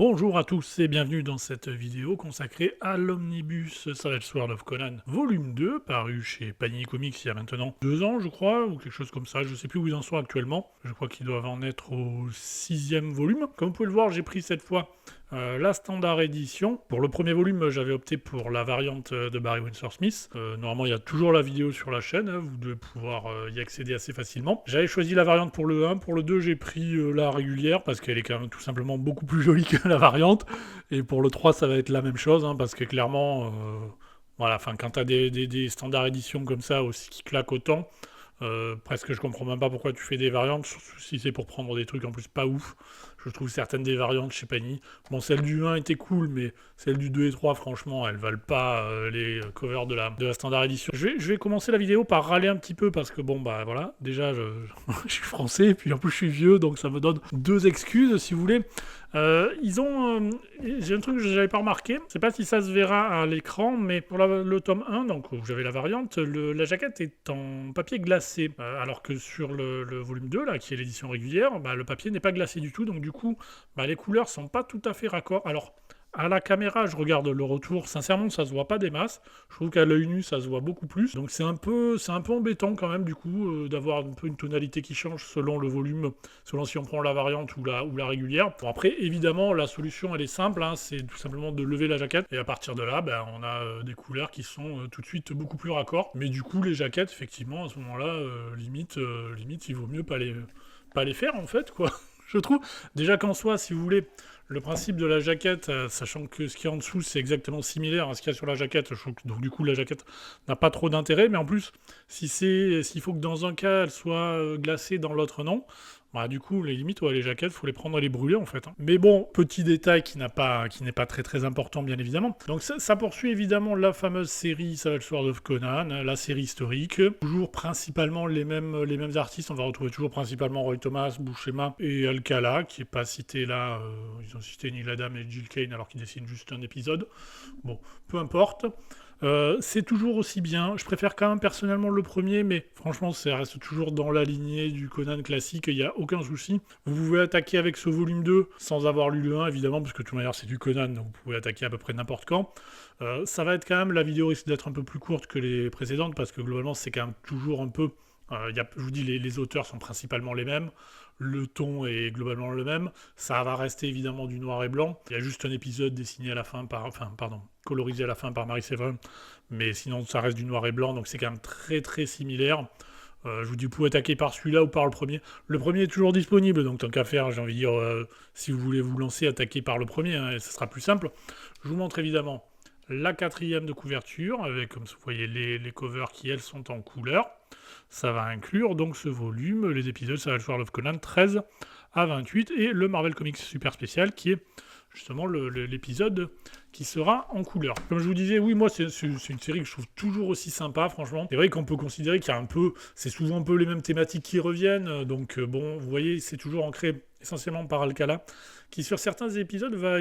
Bonjour à tous et bienvenue dans cette vidéo consacrée à l'Omnibus Savage Sword of Conan, volume 2, paru chez Panini Comics il y a maintenant 2 ans je crois, ou quelque chose comme ça, je sais plus où ils en sont actuellement, je crois qu'ils doivent en être au 6e volume. Comme vous pouvez le voir, j'ai pris cette fois la standard édition. Pour le premier volume, j'avais opté pour la variante de Barry Windsor Smith. Normalement, il y a toujours la vidéo sur la chaîne, hein, vous devez pouvoir y accéder assez facilement. J'avais choisi la variante pour le 1, pour le 2, j'ai pris la régulière, parce qu'elle est quand même tout simplement beaucoup plus jolie que la variante. Et pour le 3, ça va être la même chose, hein, parce que clairement, voilà, quand t'as des standards éditions comme ça aussi qui claquent autant, presque je comprends même pas pourquoi tu fais des variantes, surtout si c'est pour prendre des trucs en plus pas ouf. Je trouve certaines des variantes chez Panini. Bon, celle du 1 était cool, mais celle du 2 et 3, franchement, elles valent pas les covers de la standard édition. Je vais commencer la vidéo par râler un petit peu, parce que bon, bah voilà, déjà, je suis français, et puis en plus je suis vieux, donc ça me donne 2 excuses, si vous voulez. J'ai un truc que j'avais pas remarqué, je sais pas si ça se verra à l'écran, mais pour le tome 1, donc où j'avais la variante, la jaquette est en papier glacé, alors que sur le volume 2, là, qui est l'édition régulière, bah, le papier n'est pas glacé du tout, donc du coup, bah, les couleurs sont pas tout à fait raccord. Alors, à la caméra, je regarde le retour, sincèrement, ça se voit pas des masses. Je trouve qu'à l'œil nu, ça se voit beaucoup plus. Donc c'est un peu embêtant quand même, du coup, d'avoir un peu une tonalité qui change selon le volume, selon si on prend la variante ou la régulière. Bon, après, évidemment, la solution, elle est simple, hein, c'est tout simplement de lever la jaquette. Et à partir de là, ben, on a des couleurs qui sont tout de suite beaucoup plus raccords. Mais du coup, les jaquettes, effectivement, à ce moment-là, limite, il vaut mieux pas les faire, en fait, quoi. Je trouve. Déjà qu'en soi, si vous voulez, le principe de la jaquette, sachant que ce qu'il y a en dessous, c'est exactement similaire à ce qu'il y a sur la jaquette, je trouve que, donc du coup, la jaquette n'a pas trop d'intérêt, mais en plus, s'il faut que dans un cas, elle soit glacée, dans l'autre non, bah du coup, les limites, ouais, les jaquettes, faut les prendre et les brûler, en fait, hein. Mais bon, petit détail qui n'est pas très très important, bien évidemment. Donc ça poursuit évidemment la fameuse série Savage Sword of Conan, la série historique. Toujours principalement les mêmes artistes, on va retrouver toujours principalement Roy Thomas, Buscema et Alcala, qui n'est pas cité là, ils ont cité Neil Adam et Jill Kane alors qu'ils dessinent juste un épisode. Bon, peu importe. C'est toujours aussi bien. Je préfère quand même personnellement le premier, mais franchement, ça reste toujours dans la lignée du Conan classique, il n'y a aucun souci. Vous pouvez attaquer avec ce volume 2 sans avoir lu le 1, évidemment, parce que de toute manière, c'est du Conan, donc vous pouvez attaquer à peu près n'importe quand. Ça va être quand même, la vidéo risque d'être un peu plus courte que les précédentes, parce que globalement, c'est quand même toujours un peu... je vous dis, les auteurs sont principalement les mêmes, le ton est globalement le même, ça va rester évidemment du noir et blanc. Il y a juste un épisode dessiné à la fin colorisé à la fin par Mary Severin, mais sinon ça reste du noir et blanc, donc c'est quand même très très similaire. Je vous dis, vous pouvez attaquer par celui-là ou par le premier. Le premier est toujours disponible, donc tant qu'à faire, j'ai envie de dire, si vous voulez vous lancer, attaquez par le premier, hein, et ce sera plus simple. Je vous montre évidemment la 4e de couverture, avec, comme vous voyez, les covers qui, elles, sont en couleur. Ça va inclure donc ce volume, les épisodes Savage World of Conan 13 à 28, et le Marvel Comics Super Spécial, qui est justement l'épisode qui sera en couleur. Comme je vous disais, oui, moi, c'est une série que je trouve toujours aussi sympa, franchement. C'est vrai qu'on peut considérer qu'il y a un peu... C'est souvent un peu les mêmes thématiques qui reviennent, donc bon, vous voyez, c'est toujours ancré essentiellement par Alcala, qui sur certains épisodes va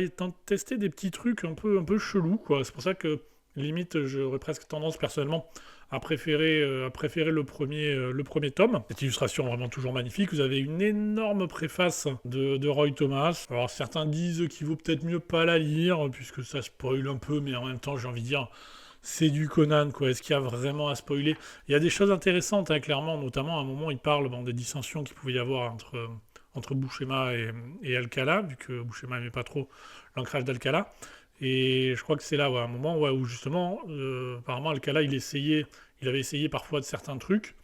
tester des petits trucs un peu chelous, quoi. C'est pour ça que, limite, j'aurais presque tendance, personnellement, à préférer le premier tome. Cette illustration vraiment toujours magnifique. Vous avez une énorme préface de Roy Thomas. Alors certains disent qu'il vaut peut-être mieux pas la lire, puisque ça spoil un peu, mais en même temps, j'ai envie de dire, c'est du Conan, quoi. Est-ce qu'il y a vraiment à spoiler? Il y a des choses intéressantes, hein, clairement, notamment à un moment, il parle des dissensions qu'il pouvait y avoir entre Buscema et Alcala, vu que Buscema n'aimait pas trop l'ancrage d'Alcala. Et je crois que c'est là, ouais, un moment où justement, apparemment, Alcala, il avait essayé parfois de certains trucs.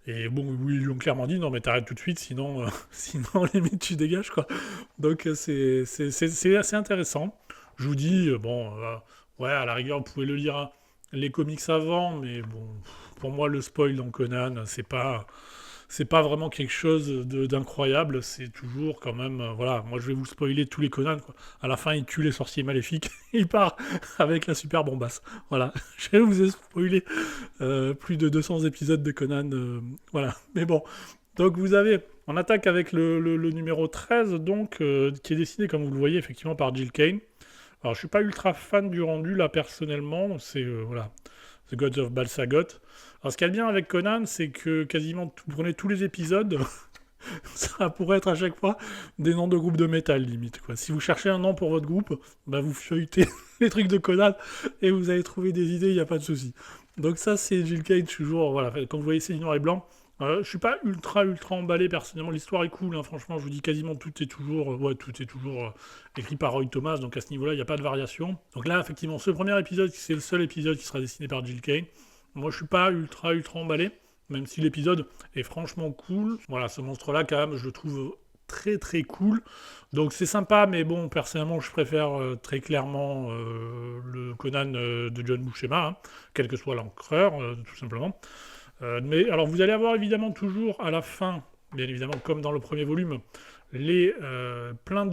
Et bon, oui, ils lui ont clairement dit, non, mais t'arrêtes tout de suite, sinon limite, tu dégages, quoi. Donc, c'est assez intéressant. Je vous dis, ouais, à la rigueur, vous pouvez le lire, hein, les comics avant, mais bon, pour moi, le spoil dans Conan, c'est pas vraiment quelque chose d'incroyable, c'est toujours quand même... voilà, moi je vais vous spoiler tous les Conan, quoi. À la fin, il tue les sorciers maléfiques, il part avec la super bombasse. Voilà, je vous ai spoilé plus de 200 épisodes de Conan, voilà. Mais bon, donc on attaque avec le numéro 13, donc, qui est dessiné, comme vous le voyez, effectivement, par Jill Kane. Alors, je suis pas ultra fan du rendu, là, personnellement, c'est, voilà, The Gods of Balsagot. Alors, ce qu'il y a de bien avec Conan, c'est que quasiment vous prenez tous les épisodes, Ça pourrait être à chaque fois des noms de groupes de métal, limite, quoi. Si vous cherchez un nom pour votre groupe, bah vous feuilletez les trucs de Conan et vous allez trouver des idées, il n'y a pas de souci. Donc ça, c'est Jill Cage, toujours, voilà, comme vous voyez, c'est du noir et blanc. Je suis pas ultra emballé personnellement, l'histoire est cool, hein, franchement, je vous dis quasiment tout est toujours écrit par Roy Thomas, donc à ce niveau-là, il n'y a pas de variation. Donc là, effectivement, ce premier épisode, c'est le seul épisode qui sera dessiné par Jill Kane. Moi, je suis pas ultra emballé, même si l'épisode est franchement cool. Voilà, ce monstre-là, quand même, je le trouve très cool. Donc c'est sympa, mais bon, personnellement, je préfère très clairement le Conan de John Buscema, hein, quel que soit l'encreur, tout simplement. Mais alors, vous allez avoir évidemment toujours à la fin, bien évidemment, comme dans le premier volume, les plein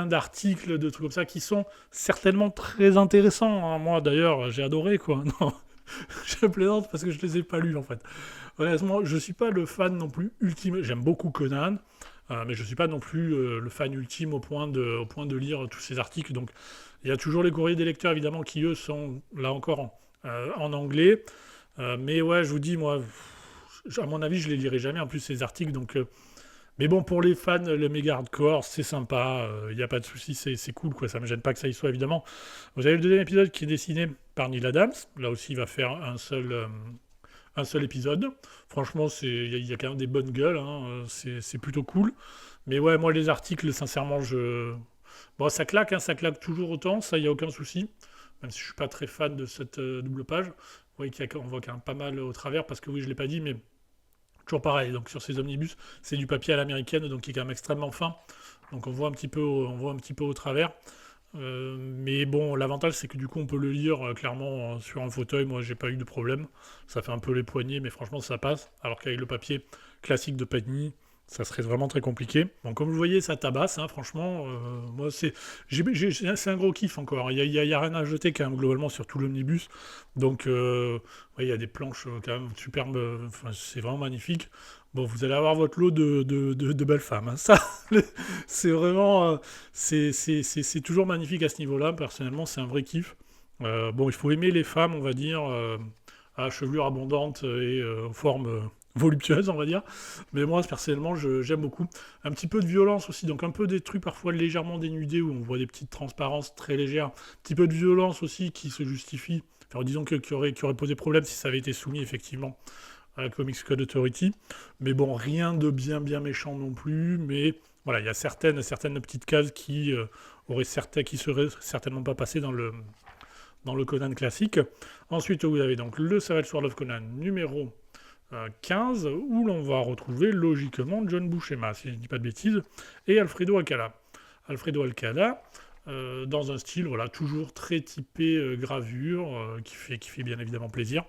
d'articles, de trucs comme ça qui sont certainement très intéressants, hein. Moi, d'ailleurs, j'ai adoré, quoi. Non, je plaisante parce que je les ai pas lus, en fait. Honnêtement, je suis pas le fan non plus ultime. J'aime beaucoup Conan, mais je suis pas non plus le fan ultime au point de lire tous ces articles. Donc, il y a toujours les courriers des lecteurs, évidemment, qui, eux, sont, là encore, en anglais. Mais ouais, je vous dis, moi, à mon avis, je les lirai jamais, en plus, ces articles. Donc, mais bon, pour les fans, le méga hardcore, c'est sympa, il n'y a pas de souci, c'est cool, quoi. Ça me gêne pas que ça y soit, évidemment. Vous avez le deuxième épisode qui est dessiné par Neil Adams. Là aussi, il va faire un seul épisode. Franchement, il y a quand même des bonnes gueules, hein, c'est plutôt cool. Mais ouais, moi, les articles, sincèrement, bon, ça claque, hein, ça claque toujours autant, ça, il n'y a aucun souci. Même si je suis pas très fan de cette double page. Vous voyez qu'on voit quand même pas mal au travers, parce que oui, je l'ai pas dit, mais toujours pareil. Donc sur ces omnibus, c'est du papier à l'américaine, donc qui est quand même extrêmement fin. Donc on voit un petit peu, au travers. Mais bon, l'avantage c'est que du coup on peut le lire clairement sur un fauteuil. Moi j'ai pas eu de problème. Ça fait un peu les poignets, mais franchement ça passe. Alors qu'avec le papier classique de Panini, ça serait vraiment très compliqué. Bon, comme vous voyez, ça tabasse, hein, franchement. Moi c'est un gros kiff encore. Il y a rien à jeter quand même globalement sur tout l'omnibus. Donc ouais, il y a des planches quand même superbes. Enfin, c'est vraiment magnifique. Bon, vous allez avoir votre lot de belles femmes, hein. Ça, c'est vraiment, c'est toujours magnifique à ce niveau-là. Personnellement, c'est un vrai kiff. Bon, il faut aimer les femmes, on va dire, à chevelure abondante et forme voluptueuse, on va dire. Mais moi, personnellement, j'aime beaucoup. Un petit peu de violence aussi, donc un peu des trucs parfois légèrement dénudés où on voit des petites transparences très légères. Un petit peu de violence aussi qui se justifie. Enfin, disons qui aurait posé problème si ça avait été soumis effectivement à la Comics Code Authority. Mais bon, rien de bien méchant non plus. Mais voilà, il y a certaines petites cases qui seraient certainement pas passées dans le Conan classique. Ensuite, vous avez donc le Savage Sword of Conan numéro 15, où l'on va retrouver logiquement John Buscema, si je ne dis pas de bêtises, et Alfredo Alcala. Alfredo Alcala, dans un style voilà, toujours très typé gravure, qui fait bien évidemment plaisir.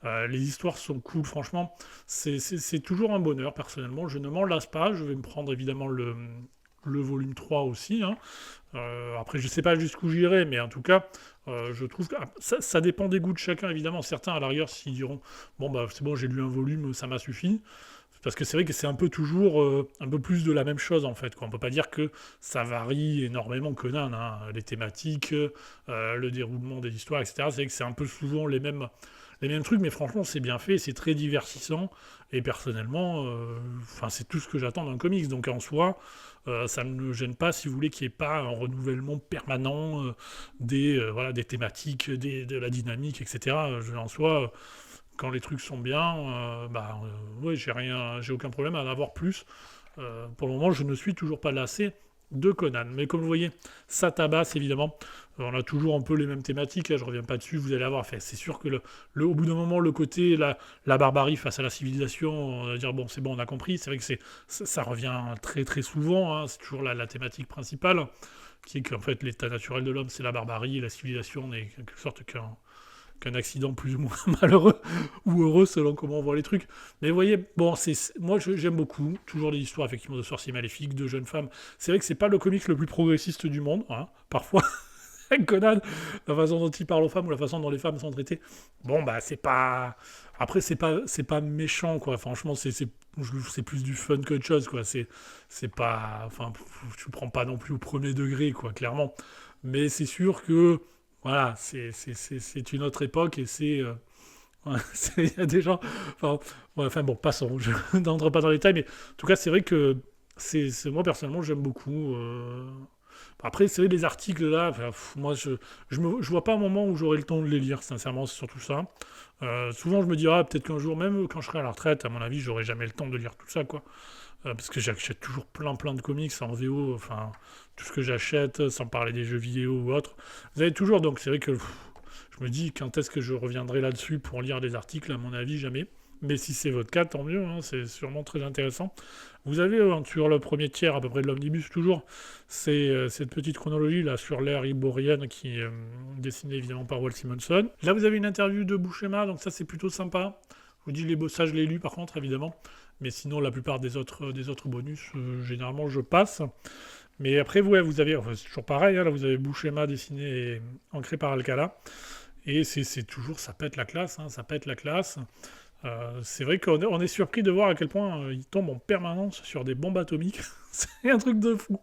Les histoires sont cool, franchement, c'est toujours un bonheur, personnellement. Je ne m'en lasse pas, je vais me prendre évidemment le volume 3 aussi, hein. Après, je ne sais pas jusqu'où j'irai, mais en tout cas, je trouve que ça dépend des goûts de chacun, évidemment. Certains, à l'arrière, s'ils diront bon, bah c'est bon, j'ai lu un volume, ça m'a suffi. Parce que c'est vrai que c'est un peu toujours un peu plus de la même chose, en fait, quoi. On peut pas dire que ça varie énormément Conan, hein. Les thématiques, le déroulement des histoires, etc. C'est vrai que c'est un peu souvent les mêmes trucs, mais franchement, c'est bien fait, c'est très divertissant. Et personnellement, enfin, c'est tout ce que j'attends d'un comics. Donc en soi, ça ne me gêne pas, si vous voulez, qu'il n'y ait pas un renouvellement permanent voilà, des thématiques, de la dynamique, etc. En soi, quand les trucs sont bien, ouais, j'ai aucun problème à en avoir plus. Pour le moment, je ne suis toujours pas lassé de Conan. Mais comme vous voyez, ça tabasse évidemment. On a toujours un peu les mêmes thématiques, là, je reviens pas dessus, vous allez avoir. Enfin, c'est sûr que au bout d'un moment, le côté, la barbarie face à la civilisation, on va dire, bon, c'est bon, on a compris. C'est vrai que ça revient très souvent, hein. C'est toujours la thématique principale, qui est qu'en fait, l'état naturel de l'homme, c'est la barbarie, et la civilisation n'est en quelque sorte qu'un accident plus ou moins malheureux ou heureux selon comment on voit les trucs. Mais vous voyez, bon, moi j'aime beaucoup toujours les histoires effectivement de sorciers maléfiques, de jeunes femmes. C'est vrai que c'est pas le comics le plus progressiste du monde, hein, parfois. Conan, la façon dont il parle aux femmes ou la façon dont les femmes sont traitées. Bon, bah, c'est pas. Après, c'est pas méchant, quoi. Franchement, c'est plus du fun que de chose, quoi. C'est pas. Enfin, tu prends pas non plus au premier degré, quoi, clairement. Mais c'est sûr que. Voilà, c'est une autre époque et Ouais, il y a des gens. Enfin, ouais, enfin bon, passons. Je n'entre pas dans les détails, mais en tout cas, c'est vrai que moi personnellement, j'aime beaucoup. Après, c'est vrai, les articles là, enfin, moi, je vois pas un moment où j'aurai le temps de les lire. Sincèrement, c'est surtout ça. Souvent, je me dis, ah, peut-être qu'un jour, même quand je serai à la retraite, à mon avis, j'aurai jamais le temps de lire tout ça, quoi. Parce que j'achète toujours plein de comics en VO, enfin, tout ce que j'achète, sans parler des jeux vidéo ou autres. Vous avez toujours, donc c'est vrai que je me dis, quand est-ce que je reviendrai là-dessus pour lire des articles, à mon avis, jamais. Mais si c'est votre cas, tant mieux, hein, c'est sûrement très intéressant. Vous avez sur le premier tiers à peu près de l'omnibus toujours, c'est cette petite chronologie là sur l'ère iborienne qui est dessinée évidemment par Walt Simonson. Là vous avez une interview de Buscema, donc ça c'est plutôt sympa. Je vous dis les ça je l'ai lu par contre évidemment, mais sinon la plupart des autres bonus généralement je passe. Mais après vous avez, enfin, c'est toujours pareil, hein, là vous avez Buscema dessiné et ancré par Alcala. Et c'est toujours, ça pète la classe, hein, ça pète la classe. C'est vrai qu'on est surpris de voir à quel point ils tombent en permanence sur des bombes atomiques. C'est un truc de fou.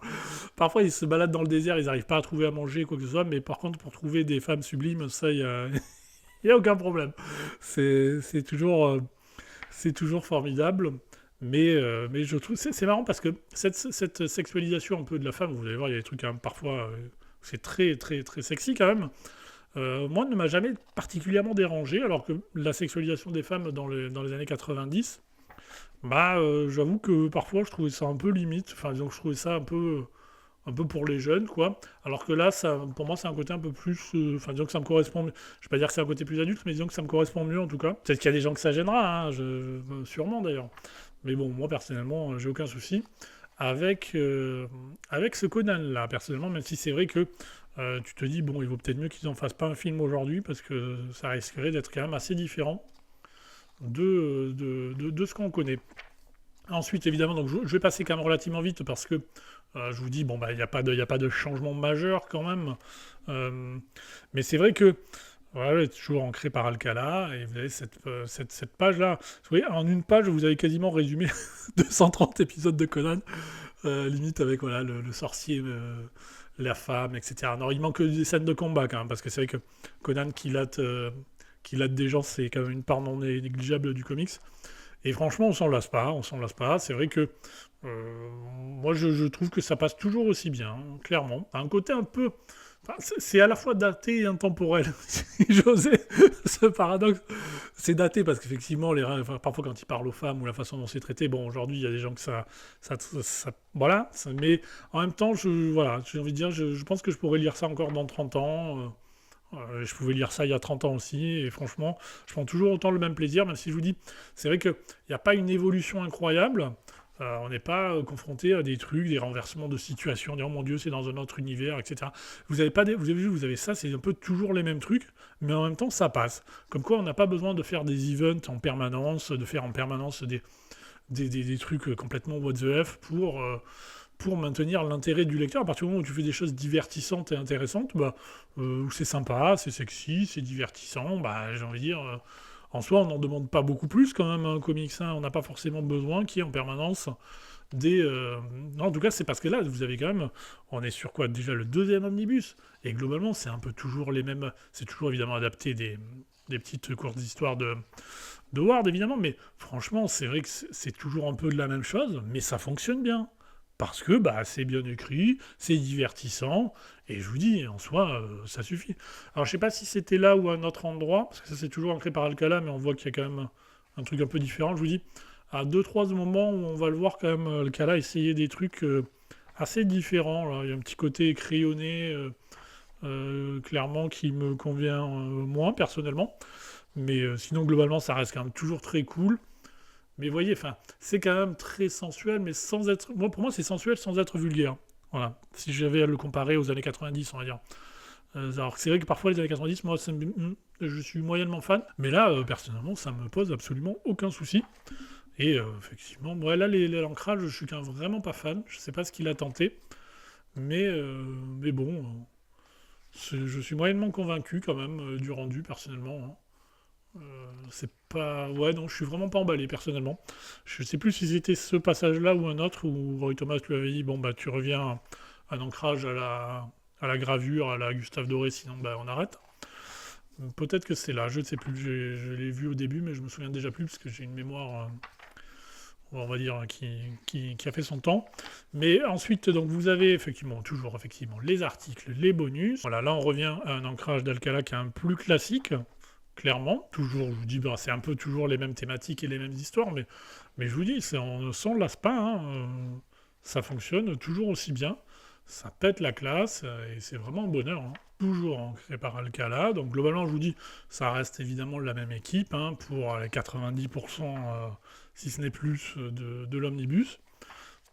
Parfois, ils se baladent dans le désert, ils n'arrivent pas à trouver à manger, quoi que ce soit, mais par contre, pour trouver des femmes sublimes, ça, il y a aucun problème. C'est toujours formidable. Mais je trouve c'est marrant parce que cette sexualisation un peu de la femme, vous allez voir, il y a des trucs quand même parfois, c'est très sexy quand même. Moi, ne m'a jamais particulièrement dérangé, alors que la sexualisation des femmes dans les années 90, bah, j'avoue que parfois je trouvais ça un peu limite. Enfin, disons que je trouvais ça un peu pour les jeunes, quoi. Alors que là, ça, pour moi, c'est un côté un peu plus. Enfin, disons que ça me correspond. Je vais pas dire que c'est un côté plus adulte, mais disons que ça me correspond mieux en tout cas. Peut-être qu'il y a des gens que ça gênera, hein, sûrement d'ailleurs. Mais bon, moi personnellement, j'ai aucun souci avec ce Conan-là, personnellement, même si c'est vrai que tu te dis, bon, il vaut peut-être mieux qu'ils en fassent pas un film aujourd'hui, parce que ça risquerait d'être quand même assez différent de ce qu'on connaît. Ensuite, évidemment, donc je vais passer quand même relativement vite, parce que je vous dis, bon, bah, il y a pas de changement majeur quand même. Mais c'est vrai que voilà, elle est toujours ancrée par Alcala, et vous avez cette page-là. Vous voyez, en une page, vous avez quasiment résumé 230 épisodes de Conan, limite avec voilà, le sorcier, la femme, etc. Alors, il manque des scènes de combat quand même, parce que c'est vrai que Conan qui latte des gens, c'est quand même une part non négligeable du comics. Et franchement, on s'en lasse pas. C'est vrai que moi, je trouve que ça passe toujours aussi bien, hein, clairement. Un côté un peu. Enfin, c'est à la fois daté et intemporel, si j'osais ce paradoxe. C'est daté parce qu'effectivement, enfin, parfois quand il parle aux femmes ou la façon dont c'est traité, bon, aujourd'hui, il y a des gens que voilà. Mais en même temps, voilà, j'ai envie de dire, je pense que je pourrais lire ça encore dans 30 ans. Je pouvais lire ça il y a 30 ans aussi, et franchement, je prends toujours autant le même plaisir, même si je vous dis, c'est vrai qu'il n'y a pas une évolution incroyable. On n'est pas confronté à des trucs, des renversements de situation, dire oh mon Dieu, c'est dans un autre univers, etc. Vous avez pas vous avez vu, vous avez ça, c'est un peu toujours les mêmes trucs, mais en même temps, ça passe. Comme quoi, on n'a pas besoin de faire des events en permanence, de faire en permanence des trucs complètement what the F pour maintenir l'intérêt du lecteur. À partir du moment où tu fais des choses divertissantes et intéressantes, bah, où c'est sympa, c'est sexy, c'est divertissant, bah, j'ai envie de dire, en soi, on n'en demande pas beaucoup plus quand même un comics, hein. On n'a pas forcément besoin qu'il y ait en permanence des... Non, en tout cas, c'est parce que là, vous avez quand même... On est sur quoi? Déjà le deuxième omnibus. Et globalement, c'est un peu toujours les mêmes... C'est toujours évidemment adapté des petites courtes histoires de Ward, évidemment, mais franchement, c'est vrai que c'est toujours un peu de la même chose, mais ça fonctionne bien. Parce que bah, c'est bien écrit, c'est divertissant, et je vous dis, en soi, ça suffit. Alors je sais pas si c'était là ou à un autre endroit, parce que ça c'est toujours ancré par Alcala, mais on voit qu'il y a quand même un truc un peu différent. Je vous dis, à deux trois moments où on va le voir quand même, Alcala essayer des trucs assez différents. Là. Il y a un petit côté crayonné, clairement, qui me convient moins personnellement. Mais sinon, globalement, ça reste quand même toujours très cool. Mais vous voyez, enfin, c'est quand même très sensuel, mais sans être... Moi, pour moi, c'est sensuel sans être vulgaire. Voilà. Si j'avais à le comparer aux années 90, on va dire. Alors, c'est vrai que parfois, les années 90, moi, je suis moyennement fan. Mais là, personnellement, ça me pose absolument aucun souci. Et effectivement, moi, là, l'ancrage, je suis quand même vraiment pas fan. Je sais pas ce qu'il a tenté. Mais bon, je suis moyennement convaincu quand même du rendu, personnellement, hein. C'est pas... Ouais, non, je suis vraiment pas emballé, personnellement. Je sais plus si c'était ce passage-là ou un autre où Roy Thomas lui avait dit, bon, bah, tu reviens à un ancrage à la gravure, à la Gustave Doré, sinon, bah, on arrête. Peut-être que c'est là, je ne sais plus. Je l'ai vu au début, mais je me souviens déjà plus parce que j'ai une mémoire, on va dire, qui a fait son temps. Mais ensuite, donc vous avez toujours effectivement les articles, les bonus. Voilà, là on revient à un ancrage d'Alcala qui est un plus classique, clairement. Toujours, je vous dis, c'est un peu toujours les mêmes thématiques et les mêmes histoires, mais je vous dis, on ne s'en lasse pas, hein, ça fonctionne toujours aussi bien. Ça pète la classe et c'est vraiment un bonheur, hein. Toujours ancré par Alcala. Donc globalement, je vous dis, ça reste évidemment la même équipe, hein, pour les 90%, si ce n'est plus, de l'omnibus.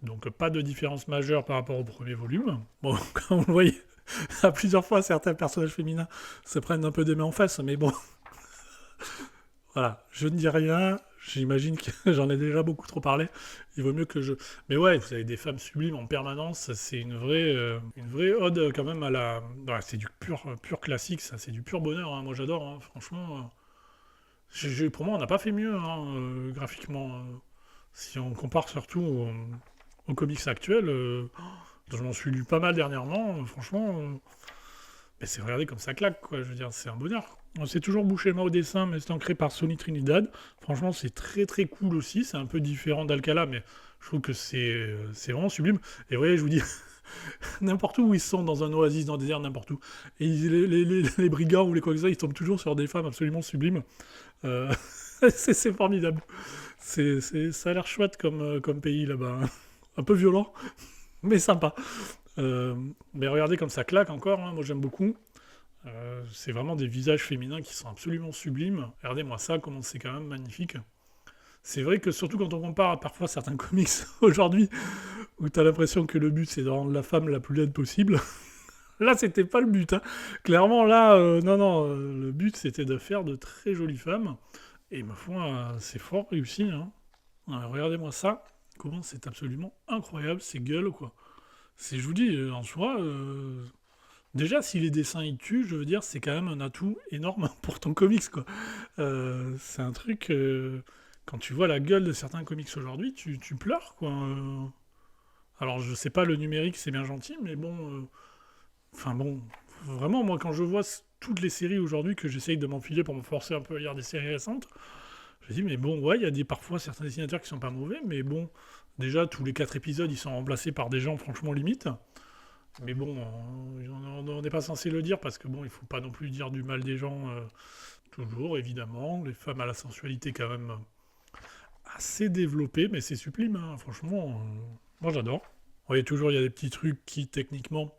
Donc pas de différence majeure par rapport au premier volume. Bon, comme vous le voyez, à plusieurs fois, certains personnages féminins se prennent un peu des mains en face, mais bon, voilà, je ne dis rien. J'imagine que j'en ai déjà beaucoup trop parlé. Il vaut mieux que je. Mais ouais, vous avez des femmes sublimes en permanence. C'est une vraie ode quand même à la. Ouais, c'est du pur classique, ça. C'est du pur bonheur, hein. Moi, j'adore, hein. Franchement, pour moi, on n'a pas fait mieux, hein, graphiquement. Si on compare surtout aux comics actuels, je m'en suis lu pas mal dernièrement. Franchement, mais c'est regardé comme ça claque, quoi. Je veux dire, c'est un bonheur. On s'est toujours bouché le main au dessin, mais c'est ancré par Sony Trinidad. Franchement, c'est très très cool aussi. C'est un peu différent d'Alcala, mais je trouve que c'est vraiment sublime. Et ouais, je vous dis, n'importe où ils sont, dans un oasis, dans le désert, n'importe où. Et les brigands ou les quoi que ça, ils tombent toujours sur des femmes absolument sublimes. Euh, c'est formidable. Ça a l'air chouette comme pays là-bas, hein. Un peu violent, mais sympa. Euh, mais regardez comme ça claque encore, hein. Moi j'aime beaucoup. C'est vraiment des visages féminins qui sont absolument sublimes. Regardez-moi ça, comment c'est quand même magnifique. C'est vrai que surtout quand on compare à parfois certains comics aujourd'hui, où t'as l'impression que le but c'est de rendre la femme la plus laide possible. Là, c'était pas le but, hein. Clairement, là, non, non, le but c'était de faire de très jolies femmes. Et ma foi, c'est fort réussi, hein. Regardez-moi ça. Comment c'est absolument incroyable, ces gueules, quoi. Je vous dis, en soi, déjà, si les dessins ils tuent, je veux dire, c'est quand même un atout énorme pour ton comics, quoi. C'est un truc, quand tu vois la gueule de certains comics aujourd'hui, tu pleures, quoi. Alors, je sais pas, le numérique, c'est bien gentil, mais bon, enfin bon, vraiment, moi, quand je vois toutes les séries aujourd'hui que j'essaye de m'enfiler pour me forcer un peu à lire des séries récentes, je me dis, mais bon, ouais, il y a parfois certains dessinateurs qui sont pas mauvais, mais bon, déjà, tous les 4 épisodes, ils sont remplacés par des gens franchement limite. Mais bon, on n'est pas censé le dire parce que bon, il faut pas non plus dire du mal des gens, toujours, évidemment. Les femmes à la sensualité quand même, assez développée, mais c'est sublime, hein. Franchement, moi j'adore. Vous voyez, toujours, il y a des petits trucs qui, techniquement,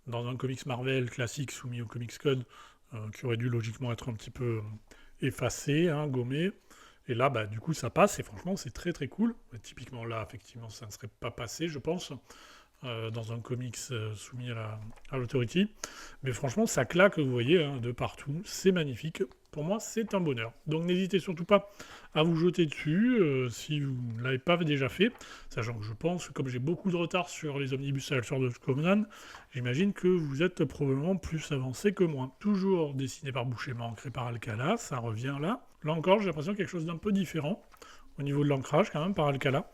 dans un comics Marvel classique soumis au Comics Code, qui aurait dû logiquement être un petit peu effacés, hein, gommés. Et là, bah, du coup, ça passe, et franchement, c'est très très cool. Typiquement, là, effectivement, ça ne serait pas passé, je pense, dans un comics, soumis à l'Authority. Mais franchement, ça claque, vous voyez, hein, de partout. C'est magnifique. Pour moi, c'est un bonheur. Donc n'hésitez surtout pas à vous jeter dessus, si vous ne l'avez pas déjà fait. Sachant que je pense, comme j'ai beaucoup de retard sur les omnibus à l'heure de Conan, j'imagine que vous êtes probablement plus avancé que moi. Toujours dessiné par Buscema, ancré par Alcala, ça revient là. Là encore, j'ai l'impression quelque chose d'un peu différent, au niveau de l'ancrage quand même, par Alcala.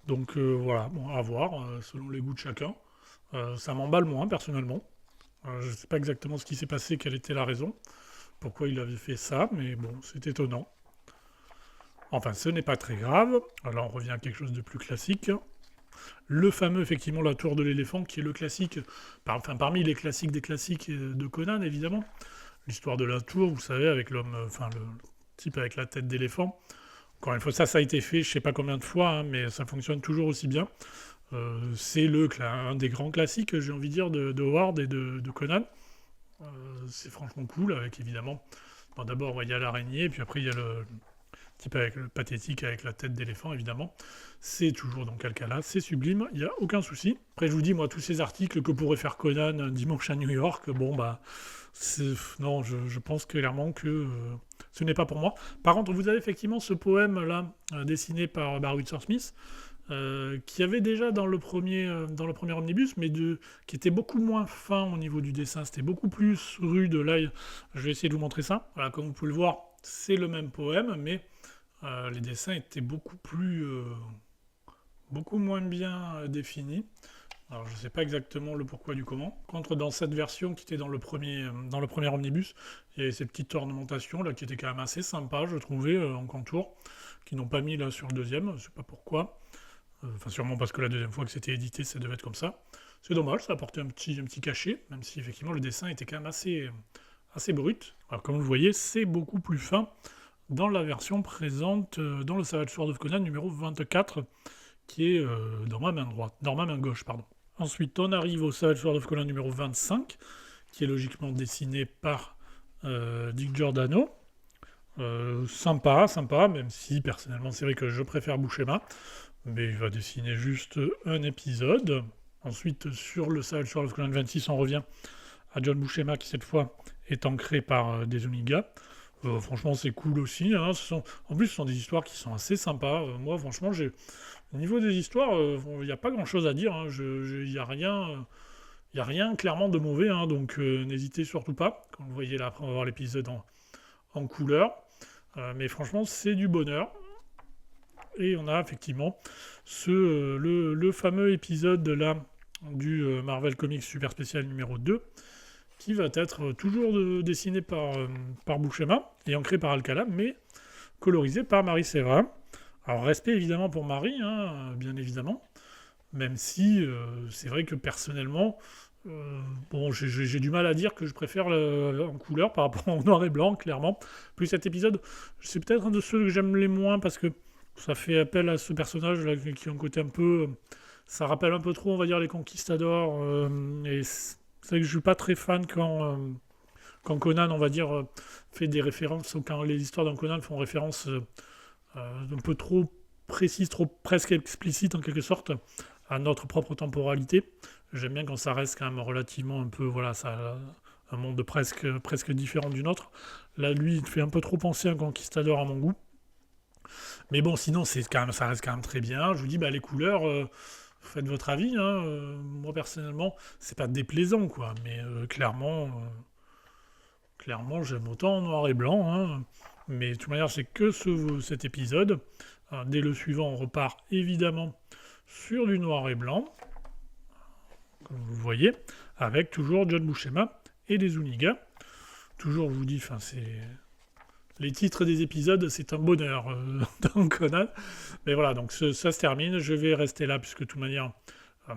Donc voilà, bon, à voir, selon les goûts de chacun. Ça m'emballe moins, personnellement. Je ne sais pas exactement ce qui s'est passé, quelle était la raison, pourquoi il avait fait ça, mais bon, c'est étonnant. Enfin, ce n'est pas très grave. Alors, on revient à quelque chose de plus classique. Le fameux, effectivement, la tour de l'éléphant, qui est le classique, parmi les classiques des classiques de Conan, évidemment. L'histoire de la tour, vous savez, avec l'homme, le type avec la tête d'éléphant. Encore une fois, ça a été fait je sais pas combien de fois, hein, mais ça fonctionne toujours aussi bien. C'est un des grands classiques, j'ai envie de dire, de Howard et de Conan. C'est franchement cool, avec évidemment... Bon, d'abord, il y a l'araignée, puis après, il y a le type avec le pathétique avec la tête d'éléphant, évidemment. C'est toujours dans Alcala, c'est sublime, il n'y a aucun souci. Après, je vous dis, moi, tous ces articles que pourrait faire Conan un dimanche à New York, bon, bah... Non, je pense clairement que ce n'est pas pour moi. Par contre, vous avez effectivement ce poème-là, dessiné par Richard Smith, qui avait déjà dans le premier omnibus, mais qui était beaucoup moins fin au niveau du dessin. C'était beaucoup plus rude. Là, je vais essayer de vous montrer ça. Voilà, comme vous pouvez le voir, c'est le même poème, mais les dessins étaient beaucoup moins bien définis. Alors je sais pas exactement le pourquoi du comment. Contre dans cette version qui était dans le premier omnibus, il y avait ces petites ornementations là qui étaient quand même assez sympas, je trouvais, en contour, qui n'ont pas mis là sur le deuxième, je sais pas pourquoi. Enfin sûrement parce que la deuxième fois que c'était édité, ça devait être comme ça. C'est dommage, ça apportait un petit cachet, même si effectivement le dessin était quand même assez brut. Alors comme vous le voyez, c'est beaucoup plus fin dans la version présente dans le Savage Sword of Conan numéro 24, qui est dans ma main droite, dans ma main gauche, pardon. Ensuite, on arrive au Savage Sword of Conan numéro 25, qui est logiquement dessiné par Dick Giordano. Sympa, même si personnellement c'est vrai que je préfère Buscema, mais il va dessiner juste un épisode. Ensuite, sur le Savage Sword of Conan 26, on revient à John Buscema qui cette fois est ancré par Desuniga. Franchement, c'est cool aussi. Hein. En plus, ce sont des histoires qui sont assez sympas. Moi, franchement, au niveau des histoires, il n'y a pas grand-chose à dire. Hein. Il n'y a rien. Il n'y a rien clairement de mauvais, hein, donc n'hésitez surtout pas. Comme vous voyez là, après on va voir l'épisode en couleur. Mais franchement, c'est du bonheur. Et on a effectivement le fameux épisode là, du Marvel Comics Super Spécial numéro 2, qui va être toujours dessiné par Buscema et ancré par Alcala, mais colorisé par Marie Serra. Alors respect évidemment pour Marie, hein, bien évidemment, même si c'est vrai que personnellement, bon, j'ai du mal à dire que je préfère en couleur par rapport au noir et blanc, clairement. Plus cet épisode, c'est peut-être un de ceux que j'aime les moins parce que ça fait appel à ce personnage là, qui a un côté un peu... ça rappelle un peu trop, on va dire, les Conquistadors. Et c'est vrai que je suis pas très fan quand Conan, on va dire, fait des références, ou quand les histoires d'un Conan font référence un peu trop précise, trop presque explicite en quelque sorte, à notre propre temporalité. J'aime bien quand ça reste quand même relativement un peu, voilà, ça, un monde presque différent du nôtre. Là, lui, il fait un peu trop penser à un Conquistador à mon goût. Mais bon, sinon, ça reste quand même très bien. Je vous dis, bah, les couleurs, faites votre avis. Hein. Moi, personnellement, c'est pas déplaisant, quoi. Mais clairement, j'aime autant en noir et blanc. Hein. Mais de toute manière, c'est que cet épisode. Dès le suivant, on repart évidemment sur du noir et blanc, comme vous le voyez, avec toujours John Buscema et des Zuniga. Toujours, je vous dis, les titres des épisodes, c'est un bonheur dans Conan. Mais voilà, donc ça se termine. Je vais rester là, puisque de toute manière,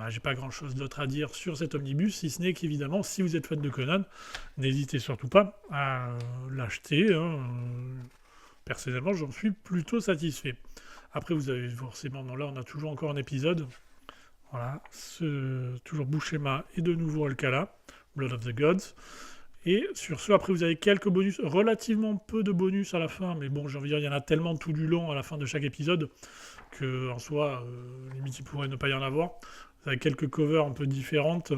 j'ai pas grand-chose d'autre à dire sur cet omnibus, si ce n'est qu'évidemment, si vous êtes fan de Conan, n'hésitez surtout pas à l'acheter. Hein. Personnellement, j'en suis plutôt satisfait. Après, vous avez forcément, là, on a toujours encore un épisode. Voilà, toujours Buscema et de nouveau Alcala, Blood of the Gods. Et sur ce, après, vous avez quelques bonus, relativement peu de bonus à la fin, mais bon, j'ai envie de dire, il y en a tellement tout du long à la fin de chaque épisode que, en soi, limite, il pourrait ne pas y en avoir. Vous avez quelques covers un peu différentes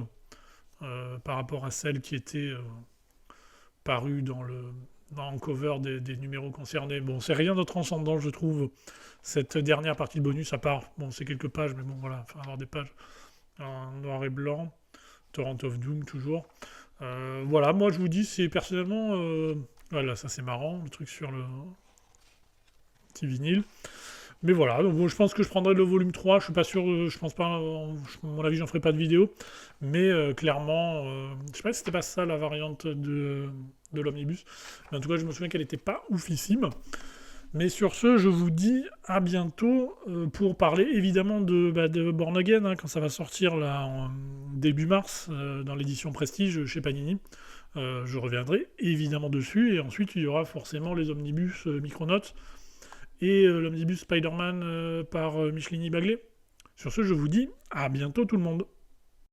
par rapport à celles qui étaient parues en cover des numéros concernés. Bon, c'est rien de transcendant, je trouve, cette dernière partie de bonus, à part, bon, c'est quelques pages, mais bon, voilà, il faut avoir des pages en noir et blanc, Torrent of Doom, toujours. Voilà, moi je vous dis, c'est personnellement... voilà, ça c'est marrant, le truc sur le petit vinyle. Mais voilà, donc bon, je pense que je prendrai le volume 3, je suis pas sûr, je pense pas, à mon avis j'en ferai pas de vidéo. Mais clairement, je sais pas si c'était pas ça la variante de l'omnibus. Mais en tout cas, je me souviens qu'elle était pas oufissime. Mais sur ce, je vous dis à bientôt pour parler évidemment de Born Again, hein, quand ça va sortir là, en début mars dans l'édition Prestige chez Panini. Je reviendrai évidemment dessus et ensuite il y aura forcément les omnibus Micronauts et l'omnibus Spider-Man par Michelini Bagley. Sur ce, je vous dis à bientôt tout le monde.